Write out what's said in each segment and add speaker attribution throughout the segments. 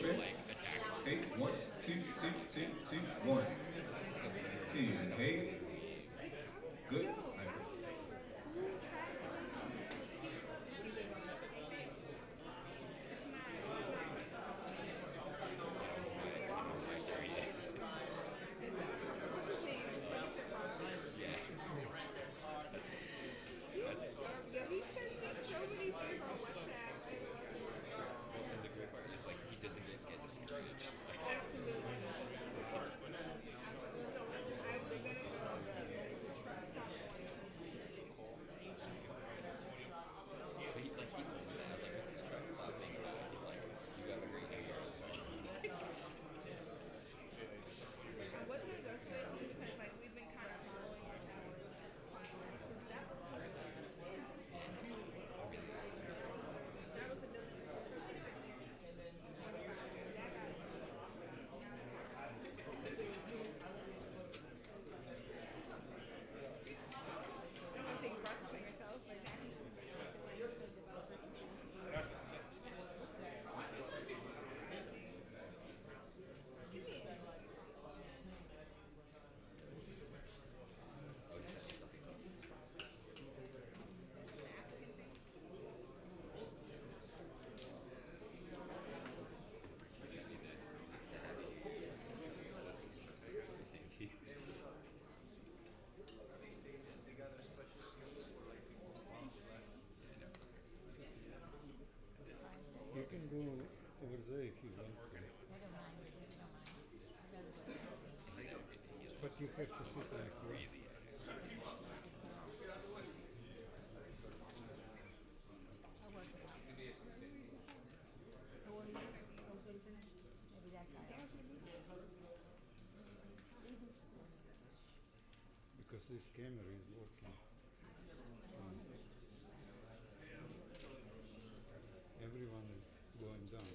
Speaker 1: Okay. Hey, one, two, two, two, two, one, two. Hey, good. I
Speaker 2: You can go over there if you want to. But you have to sit like this. Because this camera is working. Everyone is going down.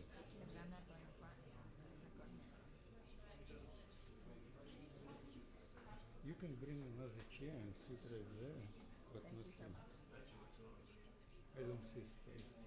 Speaker 2: You can bring another chair and sit right there, but not him. I don't see space.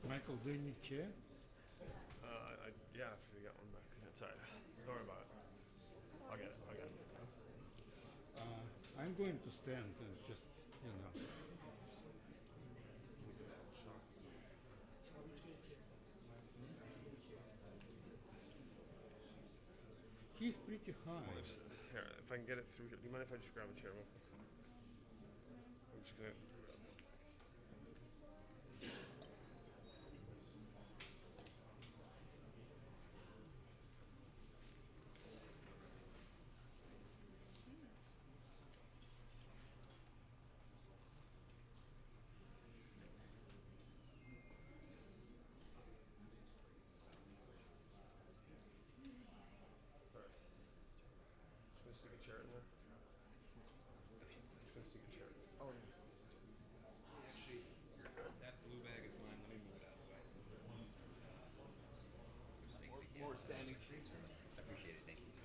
Speaker 2: Michael, do you need chair?
Speaker 3: Yeah, if you got one back. That's alright. Don't worry about it. I'll get it.
Speaker 2: I'm going to stand and just, you know. He's pretty high.
Speaker 3: Here, if I can get it through here. Do you mind if I just grab a chair real quick? I'm just gonna. Sorry. Just gonna stick a chair in there. Just gonna stick a chair. Oh yeah.
Speaker 4: Actually, that blue bag is mine. Let me move it out of the way.
Speaker 3: More standing space for me.
Speaker 4: I appreciate it. Thank you.
Speaker 3: Go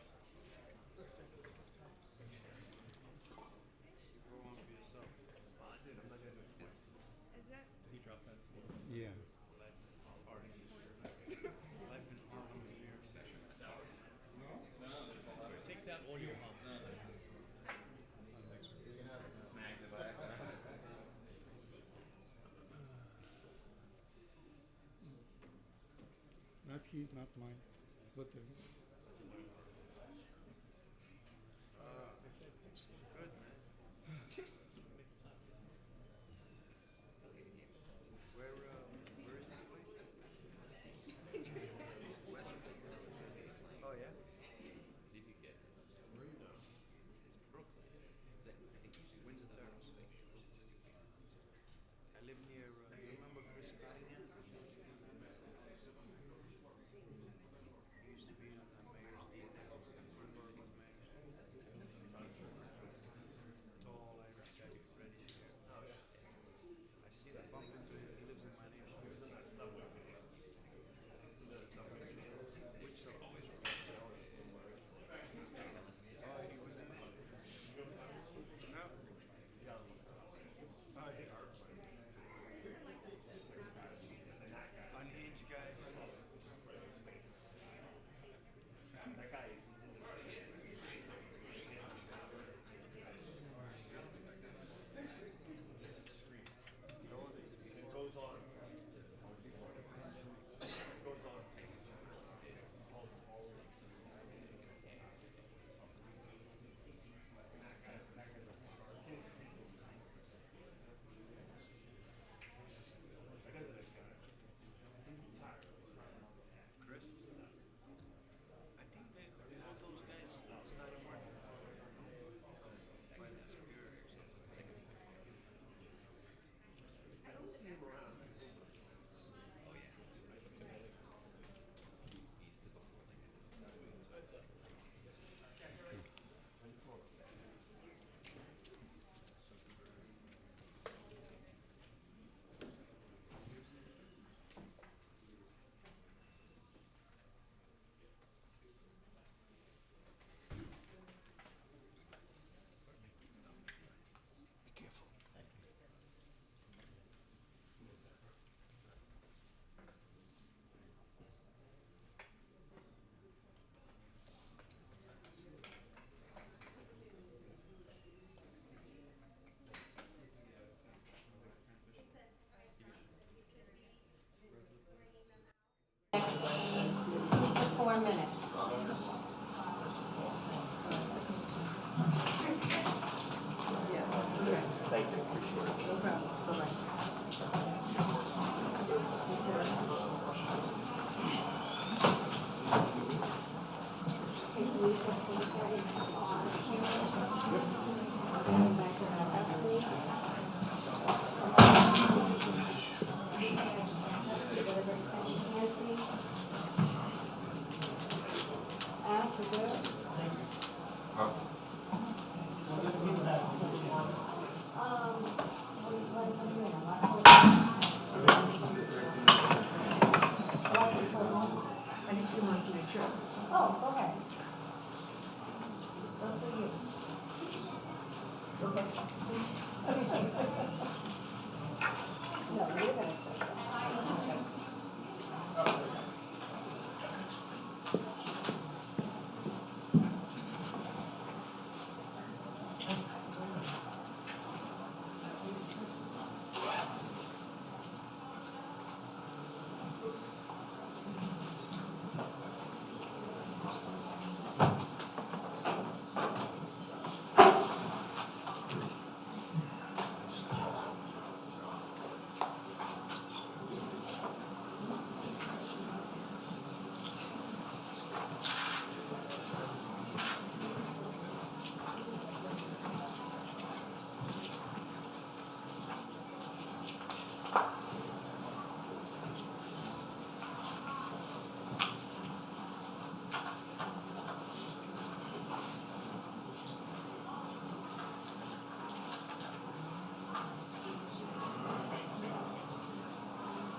Speaker 3: on for yourself. Dude, I'm not gonna do it.
Speaker 4: Is that? Did he drop that?
Speaker 2: Yeah.
Speaker 3: Life is hard in New York session.
Speaker 4: It takes out audio hump. Snagged it by accident.
Speaker 2: Not his, not mine. Whatever.
Speaker 3: Good, man. Where is this place? Oh yeah?
Speaker 4: See if you get it.
Speaker 3: Where are you now?
Speaker 4: It's Brooklyn. Is that, I think usually
Speaker 3: When's the third? I live near, you remember Chris Cunningham? He used to be on the mayor's detail. Bloomberg was mayor. Tall Irish guy, reddish hair. Oh yeah. I see that bump into him. He lives in my neighborhood. He was in that subway video. The subway video. Which subway? Oh, he was in it. No. Oh, yeah. Unhinged guy. That guy. It goes on. It goes on. Chris? I think they all those guys started working by the security or something. I don't see him around.
Speaker 4: Oh yeah. He's the before thing.
Speaker 3: Be careful.
Speaker 5: For 4 minutes.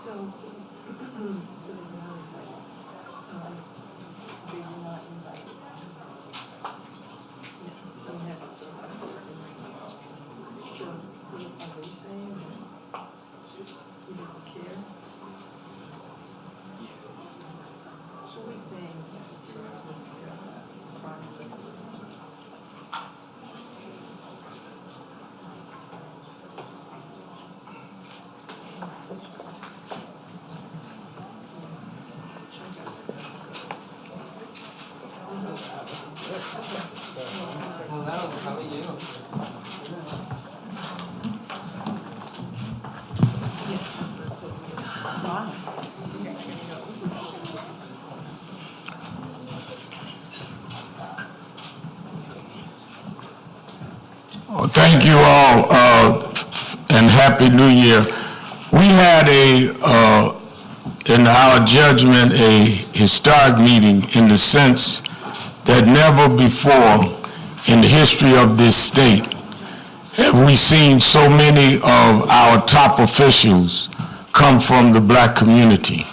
Speaker 5: So, they were not invited. Don't have a so, are they saying that he doesn't care? So we're saying
Speaker 6: Well, thank you all, and Happy New Year. We had in our judgment, a historic meeting in the sense that never before in the history of this state have we seen so many of our top officials come from the black community.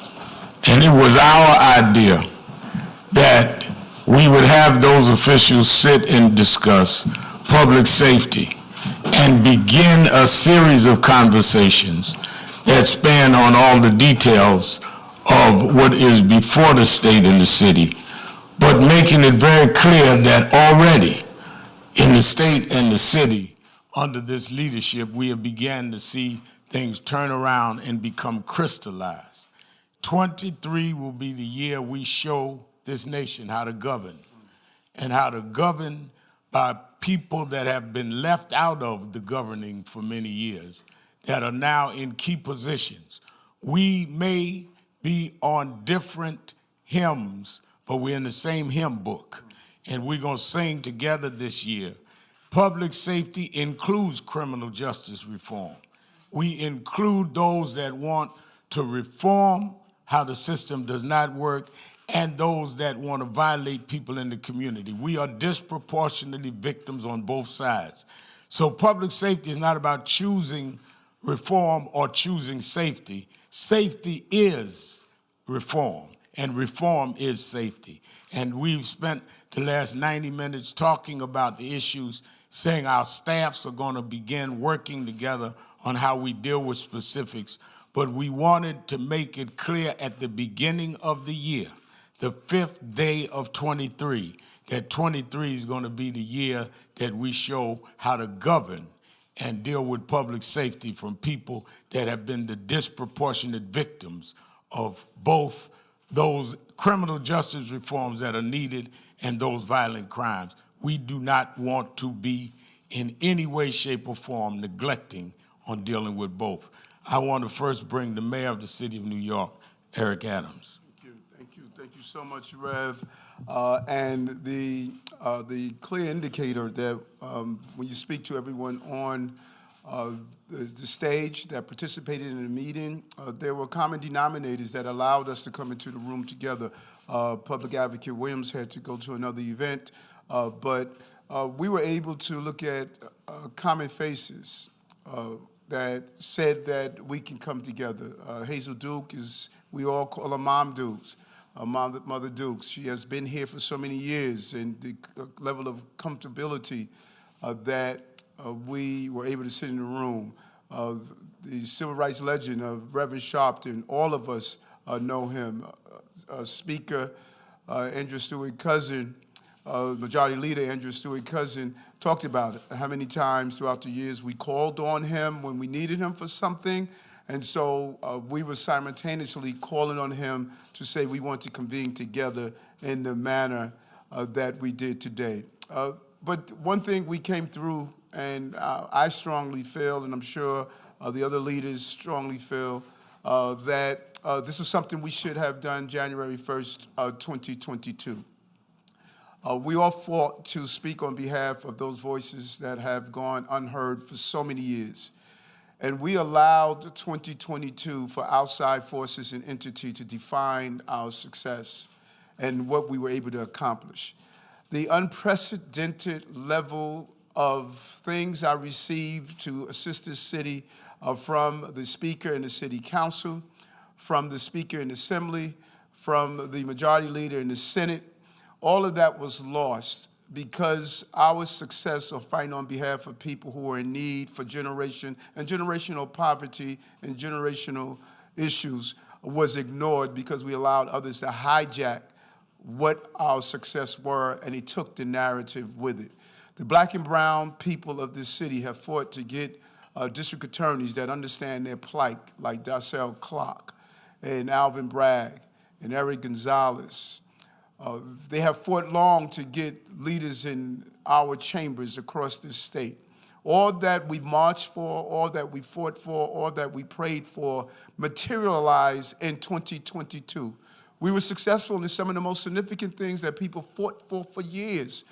Speaker 6: And it was our idea that we would have those officials sit and discuss public safety and begin a series of conversations that span on all the details of what is before the state and the city, but making it very clear that already in the state and the city, under this leadership, we have began to see things turn around and become crystallized. 23 will be the year we show this nation how to govern, and how to govern by people that have been left out of the governing for many years, that are now in key positions. We may be on different hymns, but we're in the same hymn book, and we're gonna sing together this year. Public safety includes criminal justice reform. We include those that want to reform how the system does not work, and those that want to violate people in the community. We are disproportionately victims on both sides. So public safety is not about choosing reform or choosing safety. Safety is reform, and reform is safety. And we've spent the last 90 minutes talking about the issues, saying our staffs are going to begin working together on how we deal with specifics. But we wanted to make it clear at the beginning of the year, the 5th day of 23, that 23 is going to be the year that we show how to govern and deal with public safety from people that have been the disproportionate victims of both those criminal justice reforms that are needed and those violent crimes. We do not want to be in any way, shape, or form neglecting on dealing with both. I want to first bring the mayor of the city of New York, Eric Adams.
Speaker 7: Thank you so much, Rev. And the clear indicator that when you speak to everyone on the stage that participated in the meeting, there were common denominators that allowed us to come into the room together. Public Advocate Williams had to go to another event, but we were able to look at common faces that said that we can come together. Hazel Duke is, we all call her Mom Dukes. Mother Dukes. She has been here for so many years, and the level of comfortability that we were able to sit in the room. the civil rights legend of Reverend Sharpton. All of us know him. Speaker Andrew Stewart Cousin, Majority Leader Andrew Stewart Cousin, talked about it, how many times throughout the years we called on him when we needed him for something. And so we were simultaneously calling on him to say we want to convene together in the manner that we did today. But one thing we came through, and I strongly feel, and I'm sure the other leaders strongly feel, that this is something we should have done January 1st, 2022. We all fought to speak on behalf of those voices that have gone unheard for so many years. And we allowed 2022 for outside forces and entity to define our success and what we were able to accomplish. The unprecedented level of things I received to assist this city from the Speaker and the City Council, from the Speaker in the Assembly, from the Majority Leader in the Senate, all of that was lost because our success of fighting on behalf of people who are in need for generation and generational poverty and generational issues was ignored because we allowed others to hijack what our success were, and he took the narrative with it. The black and brown people of this city have fought to get district attorneys that understand their plight, like Darcel Clark and Alvin Bragg and Eric Gonzalez. They have fought long to get leaders in our chambers across this state. All that we marched for, all that we fought for, all that we prayed for materialized in 2022. We were successful in some of the most significant things that people fought for years.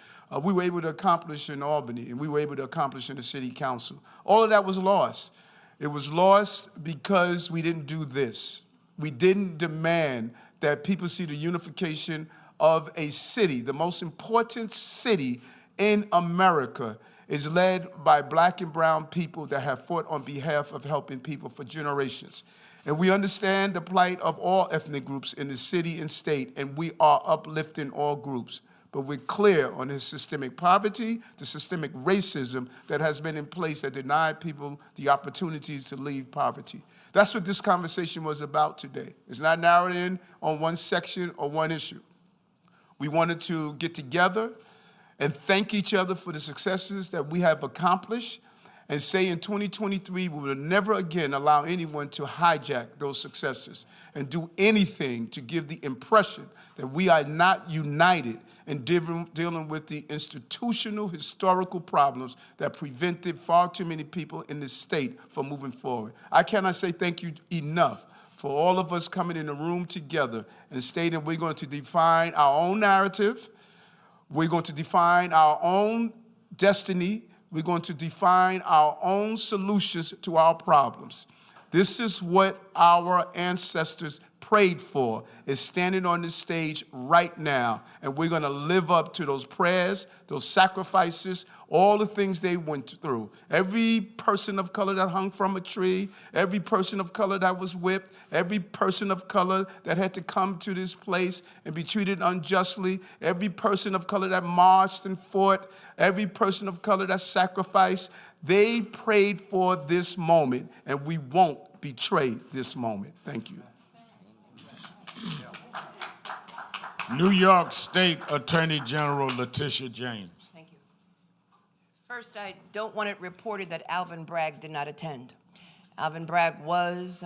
Speaker 7: We were able to accomplish in Albany, and we were able to accomplish in the City Council. All of that was lost. It was lost because we didn't do this. We didn't demand that people see the unification of a city. The most important city in America is led by black and brown people that have fought on behalf of helping people for generations. And we understand the plight of all ethnic groups in the city and state, and we are uplifting all groups. But we're clear on the systemic poverty, the systemic racism that has been in place that denied people the opportunities to leave poverty. That's what this conversation was about today. It's not narrowed in on one section or one issue. We wanted to get together and thank each other for the successes that we have accomplished and say in 2023, we will never again allow anyone to hijack those successes and do anything to give the impression that we are not united in dealing with the institutional, historical problems that prevented far too many people in this state from moving forward. I cannot say thank you enough for all of us coming in the room together and stating we're going to define our own narrative, we're going to define our own destiny, we're going to define our own solutions to our problems. This is what our ancestors prayed for, is standing on this stage right now, and we're going to live up to those prayers, those sacrifices, all the things they went through. Every person of color that hung from a tree, every person of color that was whipped, every person of color that had to come to this place and be treated unjustly, every person of color that marched and fought, every person of color that sacrificed, they prayed for this moment, and we won't betray this moment. Thank you.
Speaker 6: New York State Attorney General Letitia James.
Speaker 8: Thank you. First, I don't want it reported that Alvin Bragg did not attend. Alvin Bragg was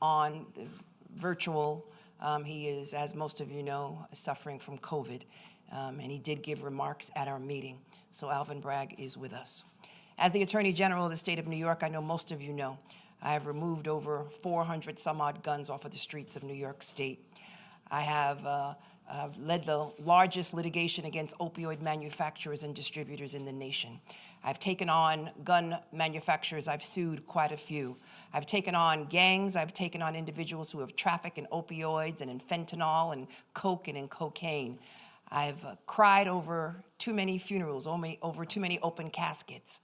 Speaker 8: on the virtual. He is, as most of you know, suffering from COVID, and he did give remarks at our meeting. So Alvin Bragg is with us. As the Attorney General of the state of New York, I know most of you know, I have removed over 400 some odd guns off of the streets of New York State. I have led the largest litigation against opioid manufacturers and distributors in the nation. I've taken on gun manufacturers. I've sued quite a few. I've taken on gangs. I've taken on individuals who have trafficked in opioids and in fentanyl and coke and in cocaine. I've cried over too many funerals, over too many open caskets.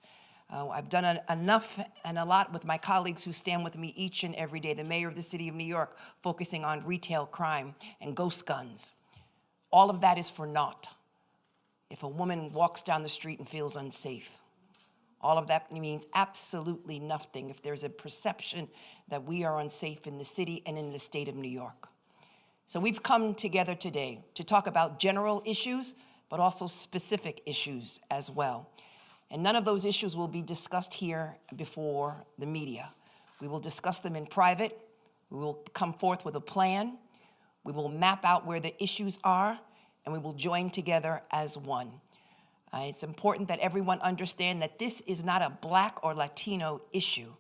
Speaker 8: I've done enough and a lot with my colleagues who stand with me each and every day, the mayor of the city of New York, focusing on retail crime and ghost guns. All of that is for naught if a woman walks down the street and feels unsafe, All of that means absolutely nothing if there's a perception that we are unsafe in the city and in the state of New York. So we've come together today to talk about general issues, but also specific issues as well. And none of those issues will be discussed here before the media. We will discuss them in private. We will come forth with a plan. We will map out where the issues are, and we will join together as one. It's important that everyone understand that this is not a Black or Latino issue.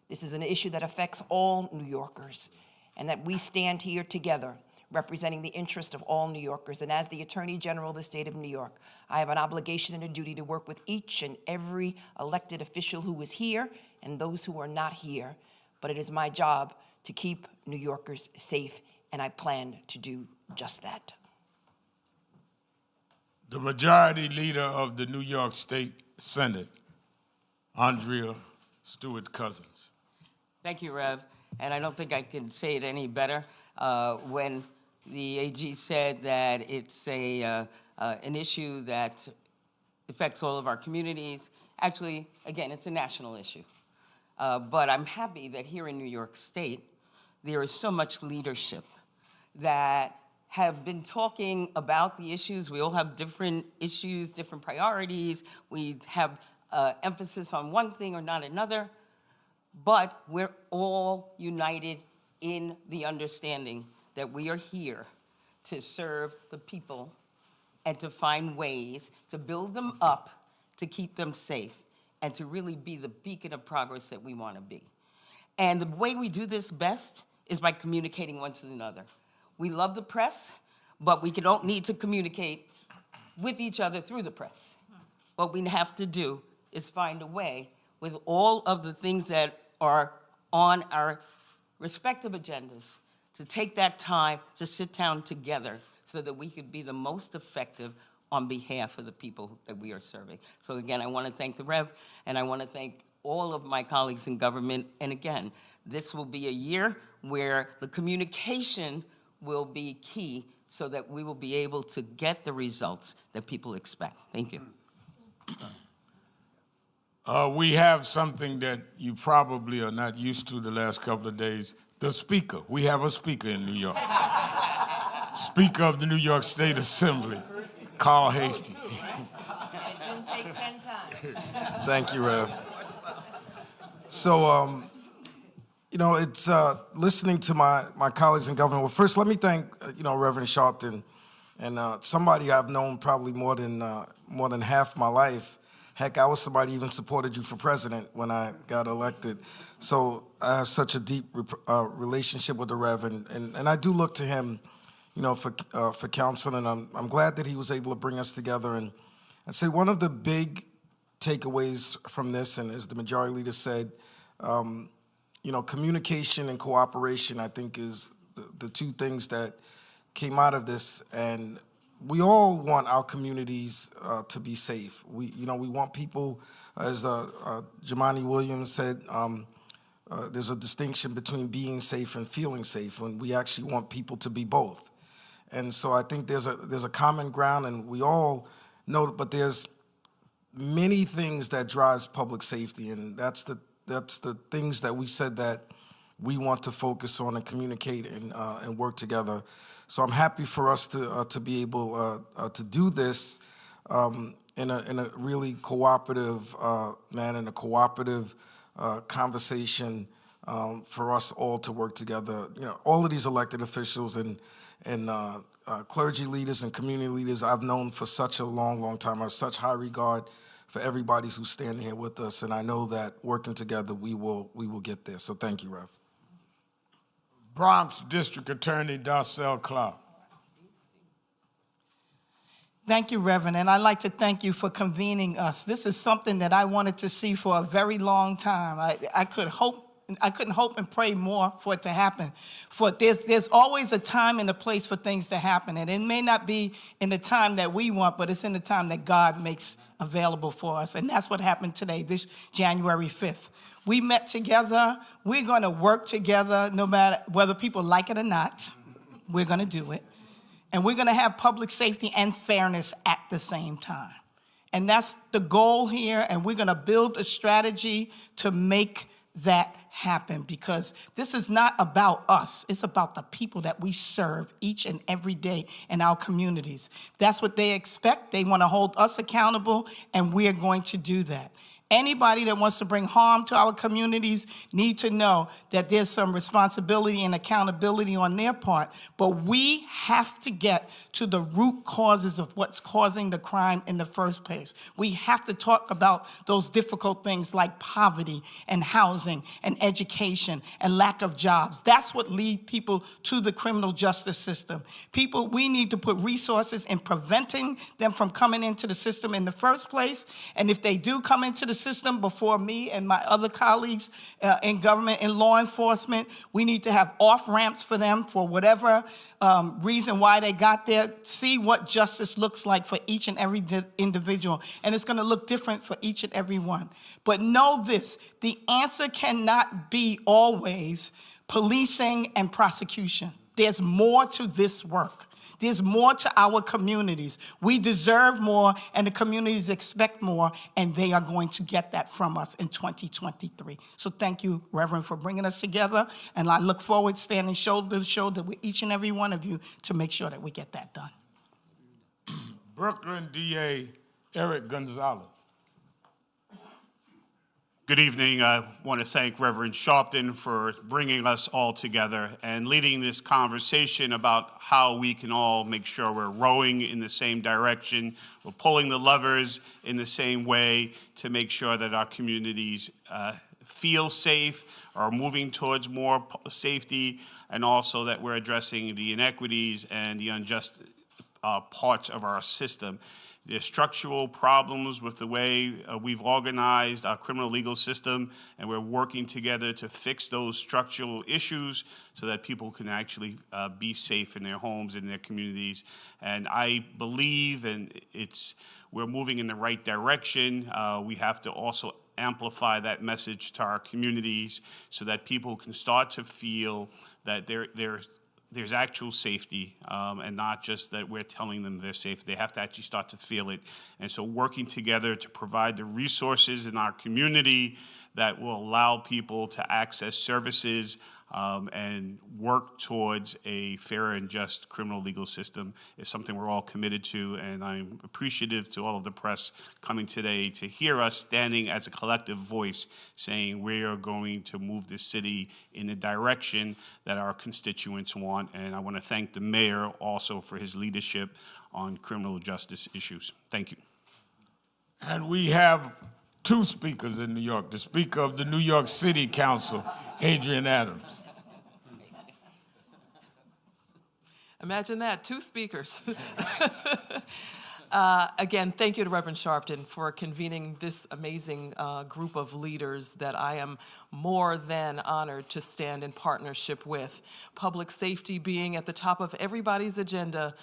Speaker 8: This is an issue that affects all New Yorkers, and that we stand here together representing the interest of all New Yorkers. And as the Attorney General of the state of New York, I have an obligation and a duty to work with each and every elected official who is here and those who are not here. But it is my job to keep New Yorkers safe, and I plan to do just that.
Speaker 6: The Majority Leader of the New York State Senate, Andrea Stewart Cousins.
Speaker 9: Thank you, Rev. And I don't think I can say it any better. When the AG said that it's an issue that affects all of our communities, actually, again, it's a national issue. But I'm happy that here in New York State, there is so much leadership that have been talking about the issues. We all have different issues, different priorities. We have emphasis on one thing or not another, but we're all united in the understanding that we are here to serve the people and to find ways to build them up, to keep them safe, and to really be the beacon of progress that we want to be. And the way we do this best is by communicating one to another. We love the press, but we don't need to communicate with each other through the press. What we have to do is find a way with all of the things that are on our respective agendas to take that time to sit down together so that we could be the most effective on behalf of the people that we are serving. So again, I want to thank the Rev, and I want to thank all of my colleagues in government. And again, this will be a year where the communication will be key so that we will be able to get the results that people expect. Thank you.
Speaker 6: We have something that you probably are not used to the last couple of days, the Speaker. We have a Speaker in New York. Speaker of the New York State Assembly, Carl Heastie.
Speaker 8: It didn't take 10 times.
Speaker 7: Thank you, Rev. So, you know, it's listening to my colleagues in government. Well, first, let me thank, Reverend Sharpton, and somebody I've known probably more than half my life. Heck, I was somebody even supported you for president when I got elected. So I have such a deep relationship with the Rev, and I do look to him, for counsel, and I'm glad that he was able to bring us together. And I'd say one of the big takeaways from this, and as the Majority Leader said, communication and cooperation, I think, is the two things that came out of this. And we all want our communities to be safe. We want people, as Jumaane Williams said, there's a distinction between being safe and feeling safe, and we actually want people to be both. And so I think there's a common ground, and we all know, but there's many things that drives public safety, and that's the things that we said that we want to focus on and communicate and work together. So I'm happy for us to be able to do this in a really cooperative manner, in a cooperative conversation for us all to work together. All of these elected officials and clergy leaders and community leaders I've known for such a long time. I have such high regard for everybody who's standing here with us, and I know that working together we will get there. So thank you, Rev.
Speaker 6: Bronx District Attorney Darcel Clark.
Speaker 10: Thank you, Reverend, and I'd like to thank you for convening us. This is something that I wanted to see for a very long time. I couldn't hope and pray more for it to happen. For there's always a time and a place for things to happen, and it may not be in the time that we want, but it's in the time that God makes available for us, and that's what happened today, this January 5th. We met together. We're going to work together no matter whether people like it or not. We're going to do it. And we're going to have public safety and fairness at the same time. And that's the goal here, and we're going to build a strategy to make that happen, because this is not about us. It's about the people that we serve each and every day in our communities. That's what they expect. They want to hold us accountable, and we're going to do that. Anybody that wants to bring harm to our communities need to know that there's some responsibility and accountability on their part, but we have to get to the root causes of what's causing the crime in the first place. We have to talk about those difficult things like poverty and housing and education and lack of jobs. That's what leads people to the criminal justice system. People, we need to put resources in preventing them from coming into the system in the first place, and if they do come into the system before me and my other colleagues in government and law enforcement, we need to have off-ramps for them for whatever reason why they got there. See what justice looks like for each and every individual, and it's going to look different for each and every one. But know this, the answer cannot be always policing and prosecution. There's more to this work. There's more to our communities. We deserve more, and the communities expect more, and they are going to get that from us in 2023. So thank you, Reverend, for bringing us together, and I look forward to standing shoulder to shoulder with each and every one of you to make sure that we get that done.
Speaker 6: Brooklyn DA Eric Gonzalez.
Speaker 11: Good evening. I want to thank Reverend Sharpton for bringing us all together and leading this conversation about how we can all make sure we're rowing in the same direction, we're pulling the levers in the same way to make sure that our communities feel safe, are moving towards more safety, and also that we're addressing the inequities and the unjust parts of our system. There's structural problems with the way we've organized our criminal legal system, and we're working together to fix those structural issues so that people can actually be safe in their homes, in their communities. And I believe, and we're moving in the right direction. We have to also amplify that message to our communities so that people can start to feel that there's actual safety, and not just that we're telling them they're safe. They have to actually start to feel it. And so working together to provide the resources in our community that will allow people to access services and work towards a fair and just criminal legal system is something we're all committed to, and I'm appreciative to all of the press coming today to hear us standing as a collective voice saying we are going to move this city in the direction that our constituents want, and I want to thank the mayor also for his leadership on criminal justice issues. Thank you.
Speaker 6: And we have two speakers in New York, the Speaker of the New York City Council, Adrienne Adams.
Speaker 5: Imagine that, 2 speakers. Again, thank you to Reverend Sharpton for convening this amazing group of leaders that I am more than honored to stand in partnership with. Public safety being at the top of everybody's agenda,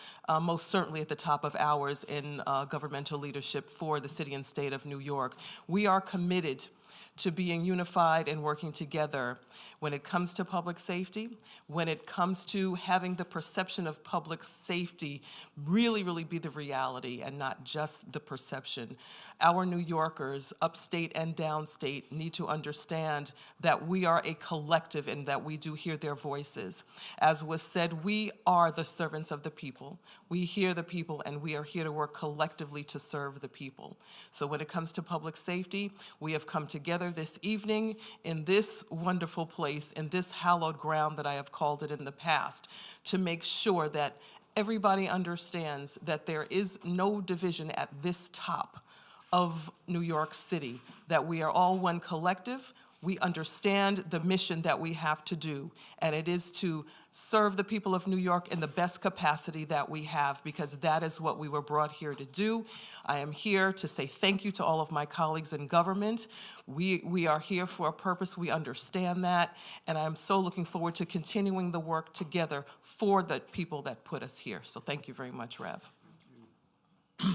Speaker 5: most certainly at the top of ours in governmental leadership for the city and state of New York. We are committed to being unified and working together when it comes to public safety, when it comes to having the perception of public safety really, really be the reality and not just the perception. Our New Yorkers, upstate and downstate, need to understand that we are a collective and that we do hear their voices. As was said, we are the servants of the people. We hear the people, and we are here to work collectively to serve the people. So when it comes to public safety, we have come together this evening in this wonderful place, in this hallowed ground that I have called it in the past, to make sure that everybody understands that there is no division at this top of New York City, that we are all one collective. We understand the mission that we have to do, and it is to serve the people of New York in the best capacity that we have, because that is what we were brought here to do. I am here to say thank you to all of my colleagues in government. We are here for a purpose. We understand that, and I'm so looking forward to continuing the work together for the people that put us here. So thank you very much, Rev.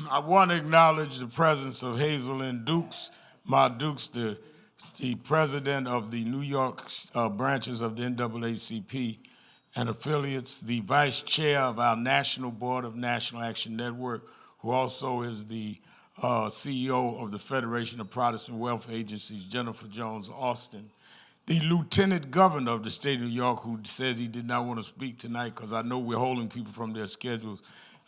Speaker 6: I want to acknowledge the presence of Hazel-Lynn Dukes, Ma Dukes, the president of the New York branches of the NAACP and affiliates, the vice chair of our National Board of National Action Network, who also is the CEO of the Federation of Protestant Welfare Agencies, Jennifer Jones Austin, the Lieutenant Governor of the state of New York, who says he did not want to speak tonight because I know we're holding people from their schedules,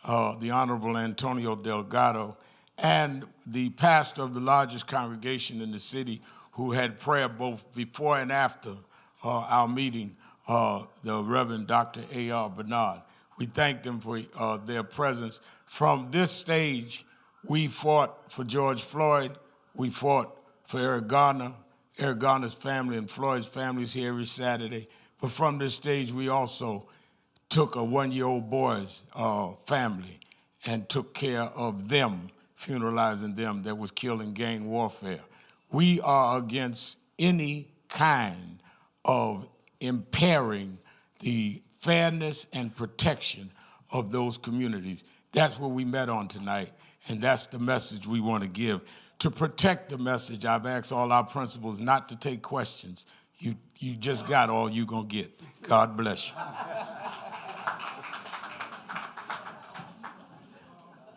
Speaker 6: the Honorable Antonio Delgado, and the pastor of the largest congregation in the city who had prayer both before and after our meeting, the Reverend Dr. A.R. Bernard. We thank them for their presence. From this stage, we fought for George Floyd. We fought for Eric Garner. Eric Garner's family and Floyd's family is here every Saturday. But from this stage, we also took a one-year-old boy's family and took care of them, funeralizing them that was killed in gang warfare. We are against any kind of impairing the fairness and protection of those communities. That's what we met on tonight, and that's the message we want to give. To protect the message, I've asked all our principals not to take questions. You just got all you're going to get. God bless you.